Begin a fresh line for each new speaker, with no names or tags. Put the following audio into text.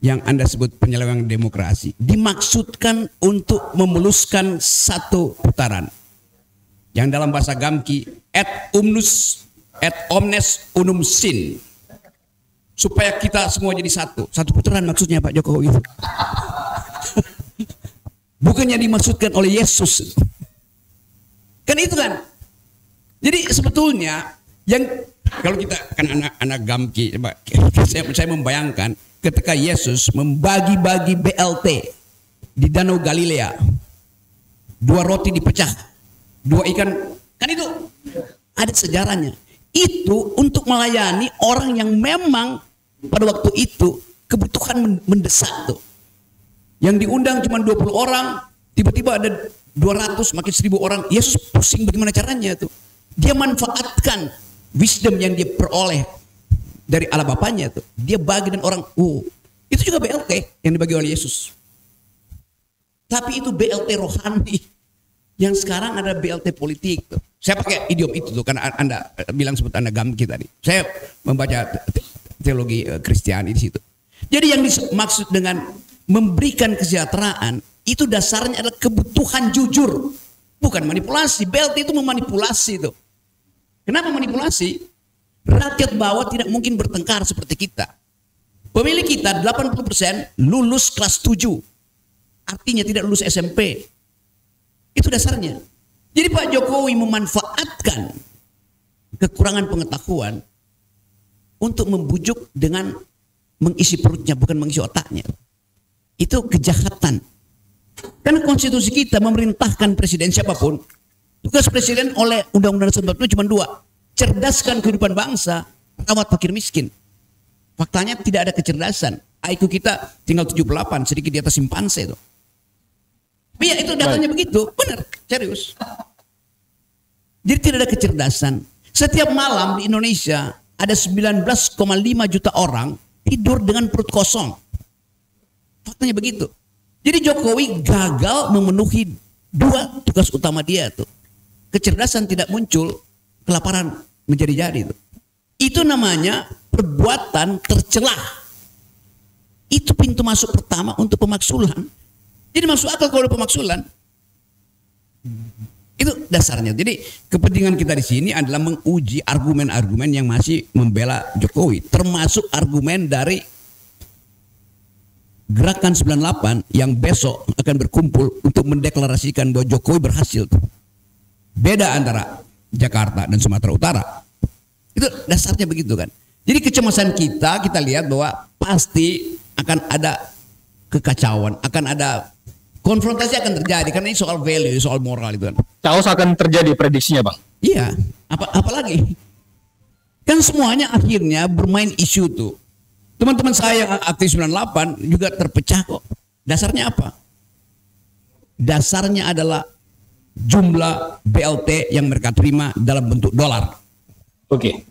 yang Anda sebut penyelewengan demokrasi dimaksudkan untuk memuluskan satu putaran. Yang dalam bahasa Gamki et omnes unum sin. Supaya kita semua jadi satu. Satu putaran maksudnya Pak Jokowi. Bukannya dimaksudkan oleh Yesus. Kan itu kan. Jadi sebetulnya yang kalau kita kan anak Gamki, saya membayangkan ketika Yesus membagi-bagi BLT di Danau Galilea, 2 roti dipecah, 2 ikan, kan itu ada sejarahnya. Itu untuk melayani orang yang memang pada waktu itu kebutuhan mendesak tuh. Yang diundang cuma 20 orang, tiba-tiba ada 200, makin 1000 orang. Yesus pusing bagaimana caranya tuh. Dia manfaatkan wisdom yang dia peroleh dari Allah Bapaknya tuh. Dia bagi dan orang, itu juga BLT yang dibagi oleh Yesus. Tapi itu BLT rohani. Yang sekarang ada BLT politik tuh. Saya pakai idiom itu tuh karena Anda bilang sebut Anda Gamki tadi. Saya membaca teologi Kristiani di situ. Jadi yang dimaksud dengan memberikan kesejahteraan itu dasarnya adalah kebutuhan jujur, bukan manipulasi. BLT itu memanipulasi tuh. Kenapa manipulasi? Rakyat bawah tidak mungkin bertengkar seperti kita. Pemilih kita 80% lulus kelas 7. Artinya tidak lulus SMP. Itu dasarnya. Jadi Pak Jokowi memanfaatkan kekurangan pengetahuan untuk membujuk dengan mengisi perutnya, bukan mengisi otaknya. Itu kejahatan. Karena konstitusi kita memerintahkan presiden siapapun. Tugas presiden oleh Undang-Undang 1945 cuma 2. Cerdaskan kehidupan bangsa, rawat fakir miskin. Faktanya tidak ada kecerdasan. IQ kita tinggal 78, sedikit di atas simpanse itu. Iya itu datanya begitu, benar, serius. Jadi tidak ada kecerdasan. Setiap malam di Indonesia ada 19,5 juta orang tidur dengan perut kosong. Faktanya begitu. Jadi Jokowi gagal memenuhi 2 tugas utama dia tuh. Kecerdasan tidak muncul, kelaparan menjadi-jadi itu. Itu namanya perbuatan tercelah. Itu pintu masuk pertama untuk pemaksulan. Jadi masuk akal kalau pemaksulan. Itu dasarnya. Jadi kepentingan kita di sini adalah menguji argumen-argumen yang masih membela Jokowi, termasuk argumen dari Gerakan 98 yang besok akan berkumpul untuk mendeklarasikan bahwa Jokowi berhasil. Beda antara Jakarta dan Sumatera Utara. Itu dasarnya begitu kan. Jadi kecemasan kita lihat bahwa pasti akan ada kekacauan, akan ada konfrontasi akan terjadi karena ini soal value, soal moral itu kan.
Chaos akan terjadi prediksinya, Bang.
Iya, apalagi kan semuanya akhirnya bermain isu tuh. Teman-teman saya yang aktif 98 juga terpecah kok. Dasarnya apa? Dasarnya adalah jumlah BLT yang mereka terima dalam bentuk dolar.
Oke.